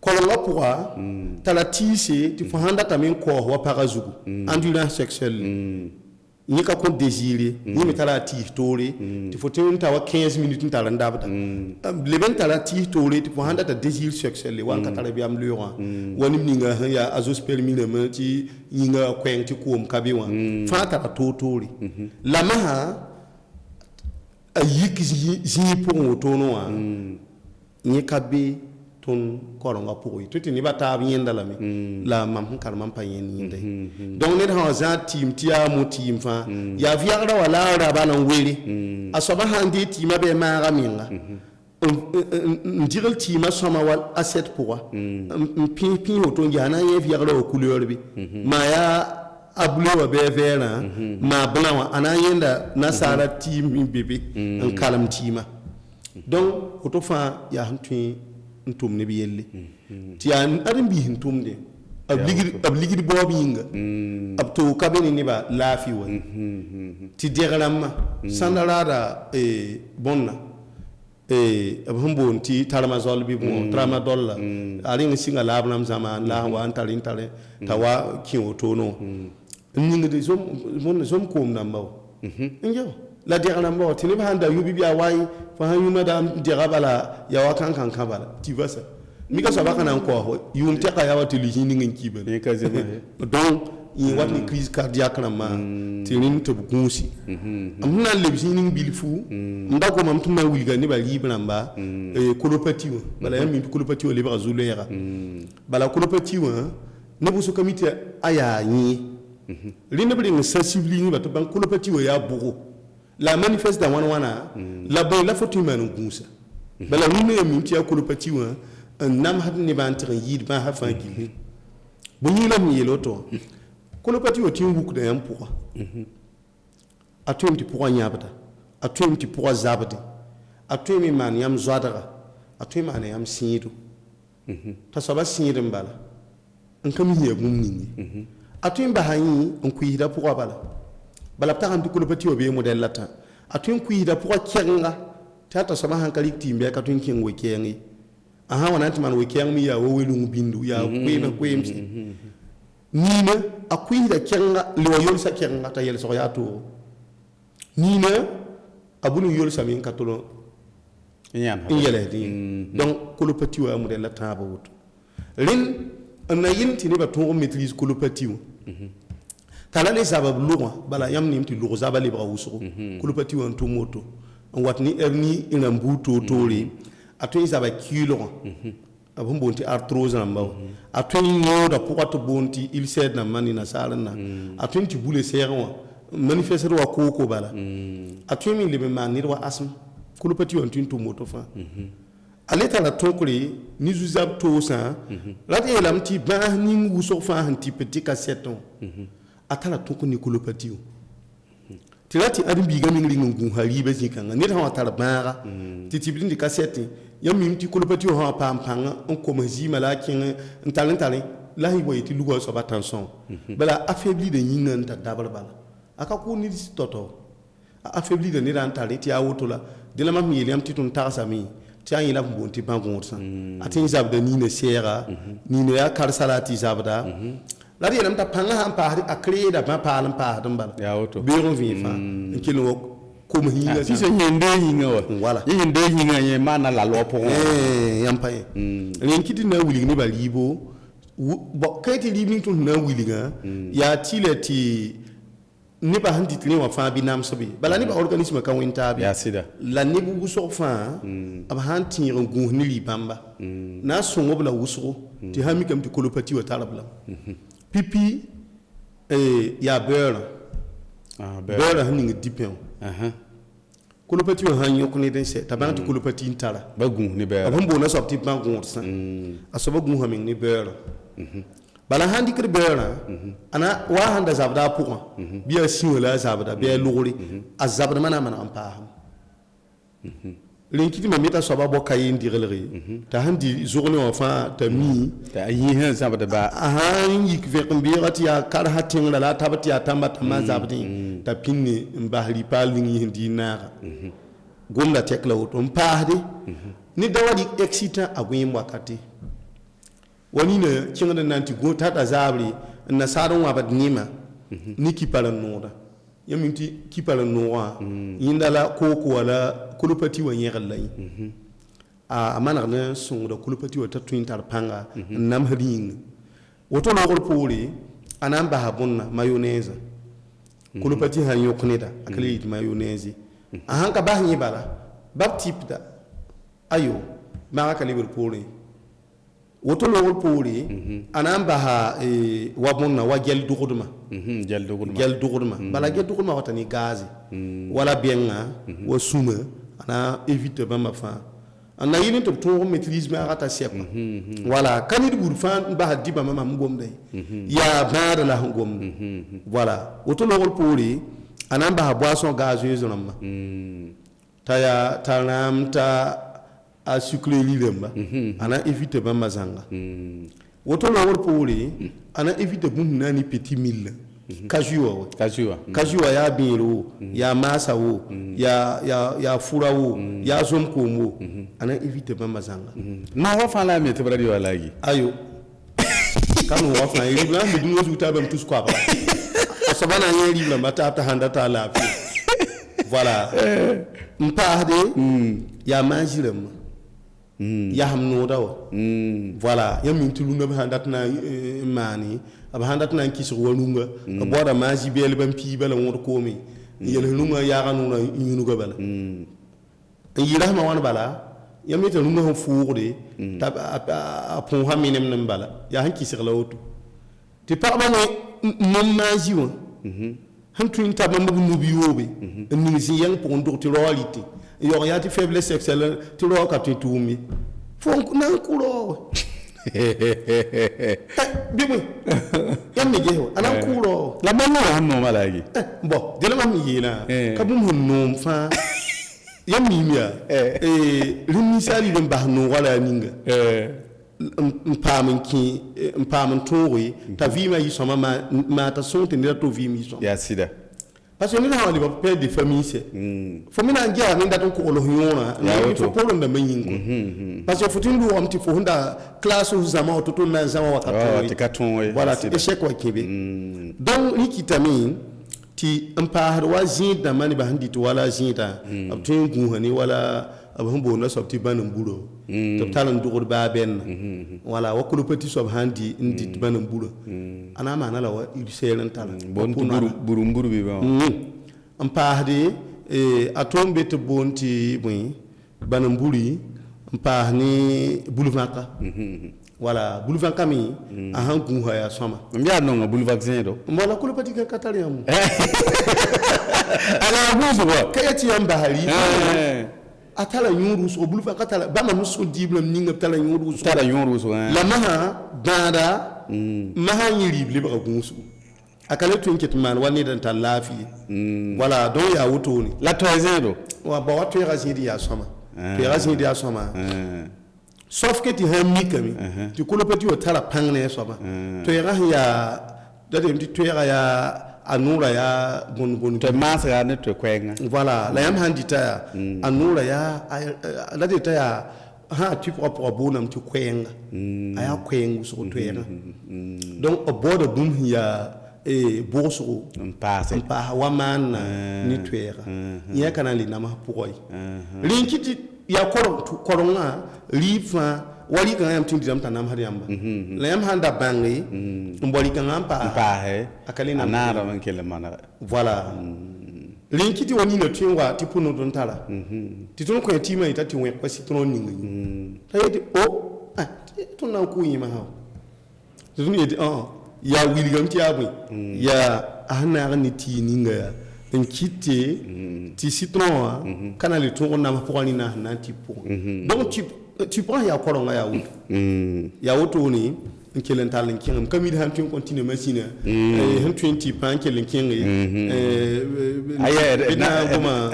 kolonga pourra tala tisi tu faut handa tamen ko wa parazugu endurance sexuelle ni ka ko désirer ni metala ti tore tu faut ten ta wa 15 minutes tala ndabata le ben tala ti tore tu faut handa ta désir sexuel wan ka tala biam lura woni ninga ya azospermine me ti yinga kwen ti ko mkabe wan fa ta tore la maha ayik zi pour otono wa ni kabe ton koronga poi tuti ni bata yenda la mi la mam kar mam pa yen yinde donc ne ha za team tia mo team fa ya viagra wala ra bana wele asoba handi team be ma ga minga ndiral team asoma wal asset pour pin oton jana ye viagra o couleur bi ma ya ablo wa be vera ma blanc ana yenda nasara team bebe en kalam team donc oto fa ya hantu ntum ne bi yelle ti an adam bi ntum de ab ligid bob yinga ab to kabeni ni ba lafi wa ti degalamma sandarada bonna ab humbon ti taramazol bi mo tramadol ari ngi singa labnam zaman la wa antalin tale tawa ki otono ninga de zom kom nambaw ngew la degalamma ti ne ba handa yubi bi awai fa han madam derabala ya wakan kan kabala ti vasa mi ka sabaka nan ko yum te ka ya wati li ni ngin kibe ni ka zema donc yi wat ni crise cardiaque rãmbã tɩ rẽnd tɩ b gũusi m na n lebs yĩning bilfu m da goma m tɩ na n wilga nebã rɩɩb rãmba colopathie wã bala yãmb mi tɩ colopathie wã lebga zu-loɛɛga bala colopathie wã neb wʋsg mi tɩ a yaa yẽ rẽ neb reng sensible yĩngbã tɩ bãng colopathie wã yaa bʋgo la a manifeste da wãn-wãna la bõe la fo tɩ maan n gũusa bala rũndã yãmb mi tɩ yaa colopathie wã n namsd nebã n tɩg n yɩɩd bãasã fãa gilli bõe yĩngla m yeel woto colopathie wã tɩ n wukda yãmb pʋga a tõem tɩ pʋga yãbda a tõem tɩ pʋga zabde a tõem n maan yãmb zoadga a tõe n maana yãmb sẽedo t'a soaba sẽed n bala n ka mis yaa bũmb ninge a tõe n basa yẽ n kuɩɩsda pʋga bala b tagame tɩ colopathie wã bee modɛl la tã a tõe n kuɩɩsda pʋga kɛgenga tɩ a t'a soaba sãn ka rɩk tɩ bɩ a ka tõe n kẽng we-kɛɛng ye a sã n wa na n tɩ maan we-kɛɛng me yaa wa welung bĩndu yaa koeemse niina a kuɩɩsda kɛgenga le wa yolsa kɛgenga t'a yɛlsg yaa toogo niina a bũn n yolsame n ka tol n yɛlsd ye donc colopathie wã a modɛl la tãabã woto rẽnd n na yɩl tɩ nebã tõog n maîtrise colopathie wã t'a la le zabb lʋgã bala yãmb nim tɩ lʋg zabã lebga wʋsgo colopathie wã n tʋm woto n wat ne hernie rãmb buud toor-toore a tõe n zaba kiilgã b sẽn boond tɩ artrose rãmba wa a tõe n yõoda pʋga tɩ boond tɩ ulcɛd nãmbã ne nasaar n na a tõe n tɩ bule sɛɛg wã manifesd wa kooko bala a tõe me leb n maan ned wa asm colopathie wã n tõe n tʋm woto fãa a le tara tõkre ne zu-zab toosã la d yeelame tɩ bãas ning wʋsg fãa sẽn tɩ pd tɩ ka sɛtẽ wã a tara tõk ne colopathie wã tɩ la tɩ ãdem-biigã meng ring n gũusa rɩɩbã zĩ-kãngã ned sã wa tar bãaga tɩ tɩ bd n tɩ ka sɛtẽ yãmb mim tɩ colopathie wã sã wa paam pãngã n koms zɩɩmã la a kẽng n tar n tare la sẽn wa yetɩ lugã soaba tãnsõ bala affaiblir yĩngã n tar dabr bala a ka kʋʋ ned tao-tao a affaiblir nedã n tare tɩ yaa woto la dẽ la mam sẽn yeel yãmb tɩ tõnd tagsame tɩ yaa yẽla b boond tɩ bã-gõodsã a tɩ n zabda niinã sɛɛga niinã yaa karsa la a tɩ zabda la d yeelame t'a pãngã sã n paasd a creeda bã paal n paasd n bala beoog n vẽe fãa n kell n wa kom yĩnga tɩ sẽn yẽnde yĩnga wa wala yẽ yẽnde yĩnga yẽ maana la loa pʋgẽ yãmb pa yẽ rẽn kɩ tɩ na n wilg nebã rɩɩbo ka y tɩ rɩɩb ning tõnd sẽn na n wilgã yaa tɩ la tɩ nebã sẽn dɩt rẽ wã fãa bɩ namsb ye bala nebã organisme ka wẽn-taab la neb wʋsg fãa b sãn tẽeg n gũus ne rɩ bãmba na n sõng b la wʋsgo tɩ sã mikame tɩ colopathie wã tar b lame pipi yaa beoorã beoorã sẽn ning d dipẽ wã colopathie wã sã n yõk ned n sɛ t'a bãng tɩ colopathie n tara ba gũus ne b sẽn boonda soab tɩ bã-gõodsã a soaba gũusa meng ne beoorã bala sãn dɩkd beoorã ana wa sãn da zabda a pʋgã bɩ yaa sĩ-wã la a zabda bɩ a logre a zabdmã na n maneg n paasem rẽn kɩ tɩ mam yeta soaba bɔ ka ye n dɩglge t'a sẽn dɩ zʋgne wã fãa t'a mi t'a yĩsã zabdba a sãn yik vẽk n beega tɩ yaa karsã tẽngrã la a tab tɩ yaa tãmba tãmbã zabdẽ t'a pĩnne n bas rɩ-paal ning yĩsẽn dɩɩn naaga gomda tɛk la woto n paasde ne da wa rɩk excitant a gõeem wakate wa nina kẽngd n na n tɩ gõ tata zaabre n nasaar n wãbd nema ne kipar n noogda yãmb mim tɩ kipar n noogã yẽnda la kooko wala colopathie wã yẽgd la yẽ a maneg ne sõngda colopathie wã t'a tõe n tar pãnga n namsd yĩnga woto noogr poore a na n basa bõnna mayonnaise colopathie sã n yõk neda a ka le yɩt mayonnaise a sãn ka bas yẽ bala bab tɩpda ayo maaga ka lebr poorẽ woto loogr poore a na n basa wa bõnna wa gɛl dʋgdmã gɛl dʋgdmã bala gɛl dʋgdmã wata ne gaze wala bɛngã wa sũma a na évite bãmba fãa n na yɩl n tɩ b tõog n maîtrise maaga t'a sɛkma wala ka ned bur fãa n basa dibãmã mam n gomda ye yaa bãada la sẽn gomda wala woto loogr poore a na n basa boisson gazeuse rãmbã t'a yaa t'a rãam t'a a sucrerie rãmba a na évite bãmba zãnga woto loogr poore a na évite bũmb sẽn na ne petit mille kaju wa kaju wa yaa bẽer wo yaa maasa wo yaa fura wo yaa zom-koom wo a na évite bãmba zãnga noogã fãa la a me tɩ b ra wa la a yi ayo ka noogã fãa rɩbrã sẽn be dũniyã zug t'a bãmb tus koabga a soaba na n yẽ rɩb rãmba t'a sãnda t'a laafɩ voilà n paasde yaa maagi rãmbã ya ham no dawo voilà yam min tulunga ba handat na mani aba handat na kisu walunga boda maji bel bam pi bala won ko mi yel lunga ya ganu na yunuga bala yira ma wan bala yam ni lunga hon fuurde ta a pon ha minem nan bala ya han kisu la wotu ti pa ba mon maji won han tun ta ba mbu nubi yobe ni si yang pon do ti royalty yo ya ti faiblesse sexuelle ti ro ka ti tumi fo nan kulo bimu yam ni geho anan kulo la manu han no malagi bo de la mam yina ka bum hon no fa yam mi miya rin misali ben ba no wala ninga mpamin towe ta vima yi soma ma ta sonte ni to vimi so ya sida parce que nous avons les pères de famille c'est faut mina ngia ni ndaton ko lo hiona il faut problème de menyingo parce que faut tin do am ti fo hunda classe aux zama to na zama wakaton voilà ti échec wa kebe donc ni kitami ti ampa wa zinda mani ba handi to wala zinda abtin guhani wala abhan bona sobti banan buro to talan do ba ben wala wakulu petit sob handi indi banan buro ana mana la wa il selen talan bon buru bi ba am pahde atombe to bonti bui banan buri am pahni bulvaka wala bulvaka mi ahan guha ya soma mbiya no bulvaccin do wala kulu petit ka kataliam ala buzu ba kayati am bahari atala nyuru so bulu fa katala ba ma so dible ninga tala nyuru so la maha dada maha nyiri libre gunsu akale to inket man wani dan ta lafi wala don ya wuto ni la toisedo wa ba wato ya zidi ya soma ya zidi ya soma sauf que ti han mikami ti kulo peti o tala pangne soma to ya dade mti to ya anura ya gon to masra ne to kwenga voilà la yam handita ya anura ya la dita ya ha ti propre bonam ti kwenga aya kwengu so to yana donc obodo bum ya boso mpa wa man ni twera ya kana li na ma pokoi linkiti ya koronga lifa wali kan yam tindi dam tanam har yamba la yam handa bangi mboli kan ampa he akalina anara man kele mana voilà linkiti woni na twinwa tipuno don tala titun ko tima itati we kwasi tono ningi tayedi o tun na ku yima ha titun yedi ya wili gam ti abu ya ahna ni ti ninga ya nkite ti citron kana le tour na maponi na tipo donc tu prends ya koronga ya wuto ya wuto ni nkelen talen kin kam mi han tun continue machine han 20 pan kelen kin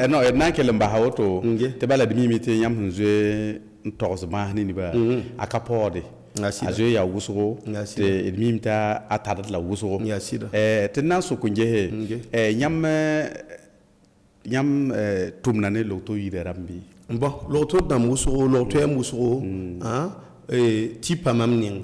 no na kelen ba hawoto te bala de mimite yam hunze ntoz ma ni ba akapode aje ya wusoro te mimita atadat la wusoro te nan so kunje nyam tumnane lo to yire rambi bon l'auto dans musoro l'auto est musoro type mam ning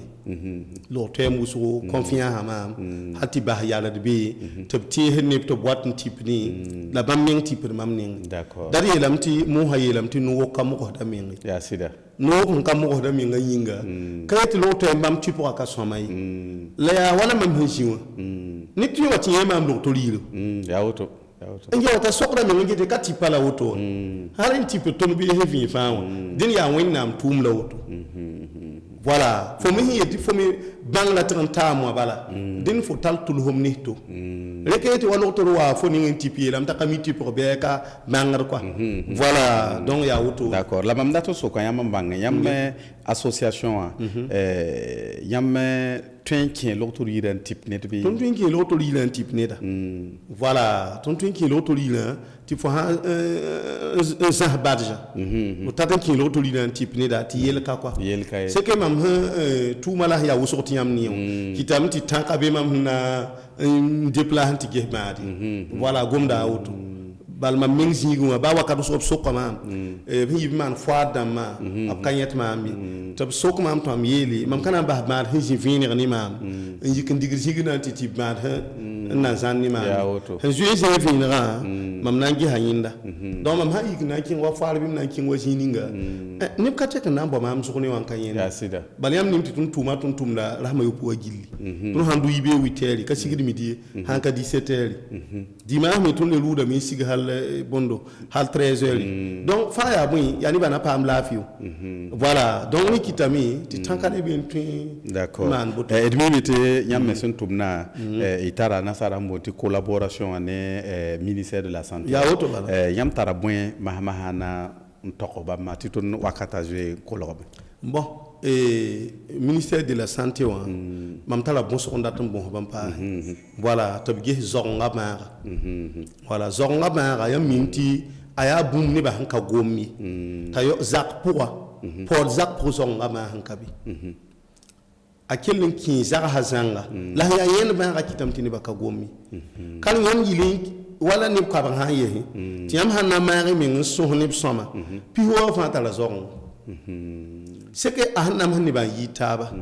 l'auto est musoro confiant à mam hati bah yala de bi tabti henne to boîte type ni la bam ning type mam ning d'accord dari yelamti mo hayelamti no kam ko da ning ya sida no kam ko da ning yinga kayet l'auto est mam type ka somay la ya wala mam hesiwa ni tu wati mam l'auto lilo ya auto ngi ta sokra mi ngi te kati pala auto harin type to bi heavy faawo din ya wennam tum la auto voilà fo mi yedi fo mi bang la 30 mois bala din fo tal tul hom ni to rekete wala auto wa fo ni ngi type lam ta kamiti pour be ka bangar quoi voilà donc ya auto d'accord la mam dato so ko yam bang yam association yam twenki l'auto liren type net bi ton twenki l'auto liren type net voilà ton twenki l'auto liren type fo un zahbadja o tatanki l'auto liren type net ti yel ka quoi c'est que mam tout mala ya wosorti yam ni kitam ti tanka be mam na déplacer ti gemadi voilà gomda auto balma ming zingu ba wakatu sop sokama bi man fwadam ma akanyet ma mi tab sokama am tam yeli mam kana ba ma hinji venir ni mam nji kan digri sigina ti ma na zan ni ma han juye ze venira mam nan gi hayinda donc mam ha yik nan kin wa faar bim nan kin wa jininga ne ka tek nan bo mam sukuni wan kan yen ya sida bal yam nim tun tum la rahma yopu wa gilli tun handu yibe 8h ka sigidi midi hanka 17h dimanche mi tun le luda mi sig hal bondo hal 13h donc fa ya bui yani bana pam lafiyo voilà donc ni kitami ti tankane bien tun d'accord edmimite nyam mesun tumna itara nasara mboti collaboration ane ministère de la santé ya auto bala yam tara buen mahana ntoko ba matitun wakata je kolobe bon ministère de la santé wa mam tala bon so ndatam bon bam pa voilà tabge zonga mara voilà zonga mara yam minti aya bum ne ba hanka gomi tayo zak pour zak pour zonga ma hanka bi akelin kin zaka hazanga la ya yen ba ga kitam tini baka gomi kan yam yilin wala ni ka ban ha yehi tiam hanna mari min so ni soma pi ho fa ta la zong c'est que ahna man ni ba yitaba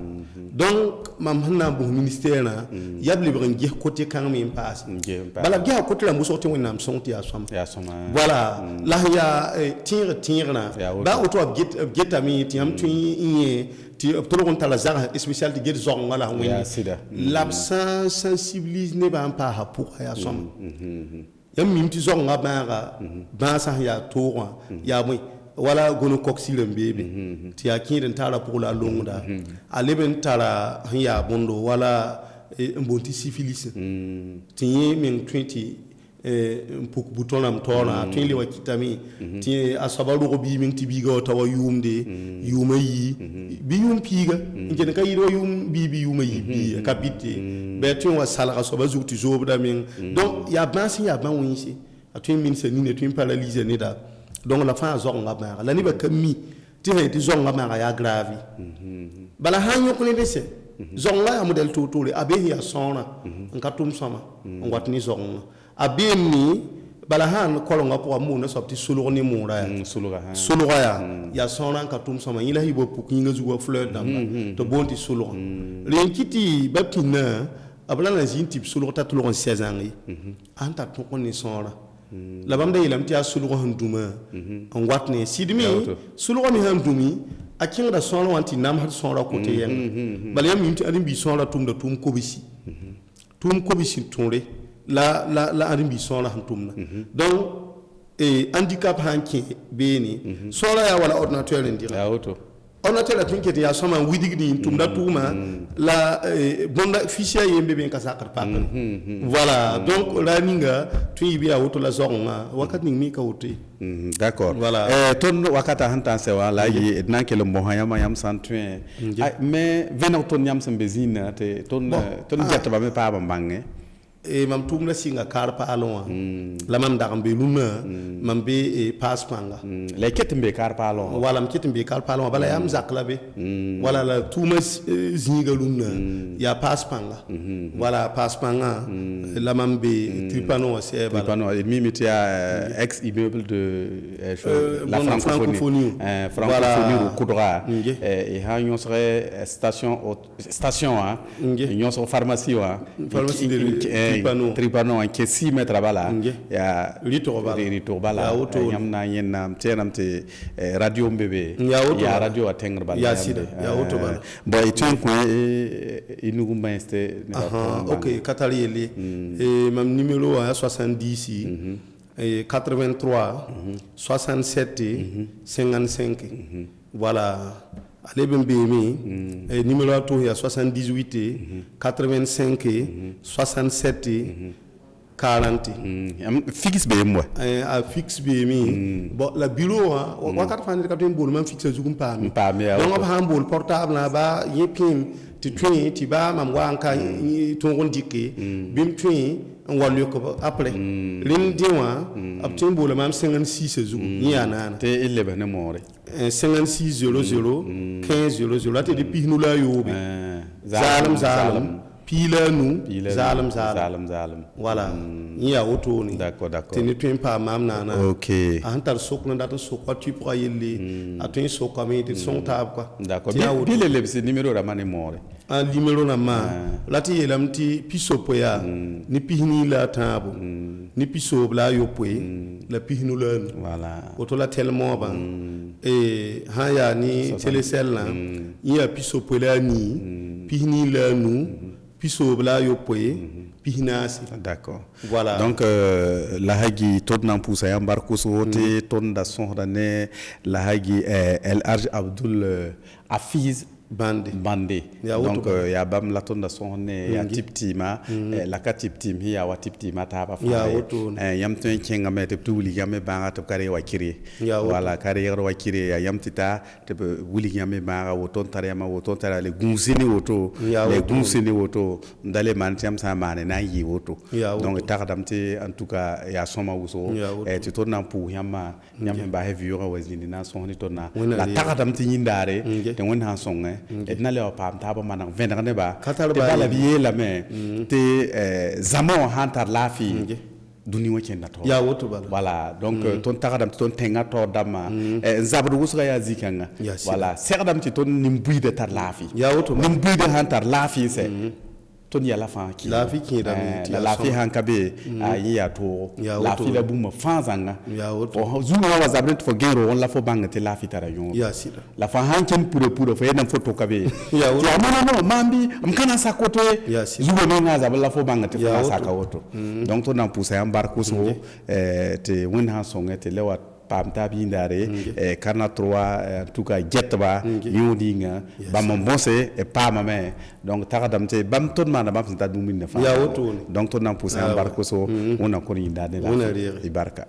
donc mam hanna bu ministère na yabli brin ge côté kan mi passe bala ge côté la musorti wonam sonti ya soma voilà la ya tire na ba auto get ami tiam tu inye ti tolo on tala zara spécial de get zong wala woni l'absence sensibilise ne ba pa ha pour ya som yam mim ti zong ngaba ba sa ya towa ya moi wala gono coxilem bebe ti akin tala pour la longa aleben tala ya bondo wala mbonti syphilis ti min 20 pour bouton am tona tin liwa kitami ti asabaru ko bi min ti biga tawa yumde yumayi bi yum piga ngene kay do yum bi yumayi bi kapite be tin wa sala so ba zukti zobda min donc ya bansi ya ban winsi atun min se ni ne tun paralyser ne da donc la fin zonga ba la ni ba kami ti he ti zonga ma ya grave bala hanyo ko ne bese zonga ya model totore abe ya sona nkatum sama ngwatni zonga abemi balahan kolonga pour amuna sobti sulur ni mura sulura ya sona nkatum sama ila hibo pukinga zuwa fleur damba to bonti sulur renkiti bapina abla na zin type sulur ta tulur 16 ans anta to konni sona la bamda ilam ti sulur handuma ngwatne sidmi sulur mi handumi akin da sona wanti nam har sona kote yen balayam minti adim bi sona tum da tum kobisi tonre la arimbi sona hantumna donc handicap hanki beni sona ya wala ordinateur ndira ya auto ordinateur tinkete ya soma widigni tumda tuma la bonda fichier yembe ben kasakar pakan voilà donc la ninga tuibi ya auto la zonga wakati mi ka wote d'accord voilà ton wakata hantan se wala yi nan ke le mohayama yam santuen mais venon ton yam sambezina te ton jetta ba me pa ba bange mam tum la singa kar pa alon la mam da gambe luna mam be pass panga la ketembe kar pa alon wala m ketembe kar pa alon bala yam zakla be wala la tuma zinga luna ya pass panga wala pass panga la mam be tripano c'est bala tripano mimitia ex immeuble de la francophonie francophonie au Koudra et ha nyon serait station hein nyon serait pharmacie tripano en 6 mètres là-bas ya rito bala yamna yenna tenam te radio mbebe ya radio atengr bala ya sida ya auto bala boy tun ko inugu maiste OK katali ele mam numéro 70 83 67 55 voilà allez ben bémi numéro to ya 78 85 67 40 fixe be moi a fixe bémi bon la bureau wakat fandi kapten bol man fixe zugum pami donc ba hambol portable na ba yepim ti twin ti ba mam wanka ton rondike bim twin on va le après lim diwa aptin bol mam 56 zugum ya nana te elle ba ne more 56 00 15 00 là depuis nous là yo zalam pila nu zalim voilà ya woto ni d'accord tini twin pa mam nana OK antar sok na datan sok quoi tu pourras yelle a twin sok comme il son tab quoi d'accord bien le lebsi numéro da mane more un numéro na ma lati yelam ti piso poya ni pihini la tabo ni piso bla yo poe la pihinu la voilà auto la tellement ba et ha ya ni telecel na ya piso pola ni pihini la nu piso bla yo poe pihinasi d'accord voilà donc la hagi todna pousa ya barko so wote tonda sonda ne la hagi El Hadj Abdoul Hafiz Bandé donc ya bam la tonda sonne ya tiptima la ka tiptim ya wa tiptima ta ba fa yam ton kenga me te wuli yam ba ta kare wa kire wala kare wa kire ya yam tita te wuli yam ba wo ton tare ma wo ton tare le gunsini woto le gunsini woto ndale man tiam sa mane na yi woto donc ta kadamte en tout cas ya soma wuso te tonna pu yamma yam ba he viura wazini na sonni tonna la ta kadamte yindare te won ha sonne et na le pam ta ba manang vendra ne ba te bala biye la me te zaman hantar la fi duni wo ken na to ya woto bala voilà donc ton tagadam ton tenga to dama zabru wusuga ya zikanga voilà serdam ti ton nimbuy de tar la fi ya woto nimbuy de hantar la fi c'est ton ya la fin qui la fi ki da la fi hankabe ya to la fi la buma fanzanga ya woto o zuma wa zabret fo gero on la fo banga te la fi tara yon ya sida la fa hanken pure fo yenam fo to kabe ya woto no mambi mkana sakoto zuma no nga zabal la fo banga te fa saka woto donc to na pousa embarko so te won ha songa te lewat pam tabi ndare kana 3 en tout cas jetba yodinga bam bonse e pama me donc tagadam te bam ton mana bam ta dum min fa ya woto donc to na pousa embarko so on a ko ni ndade la ibarka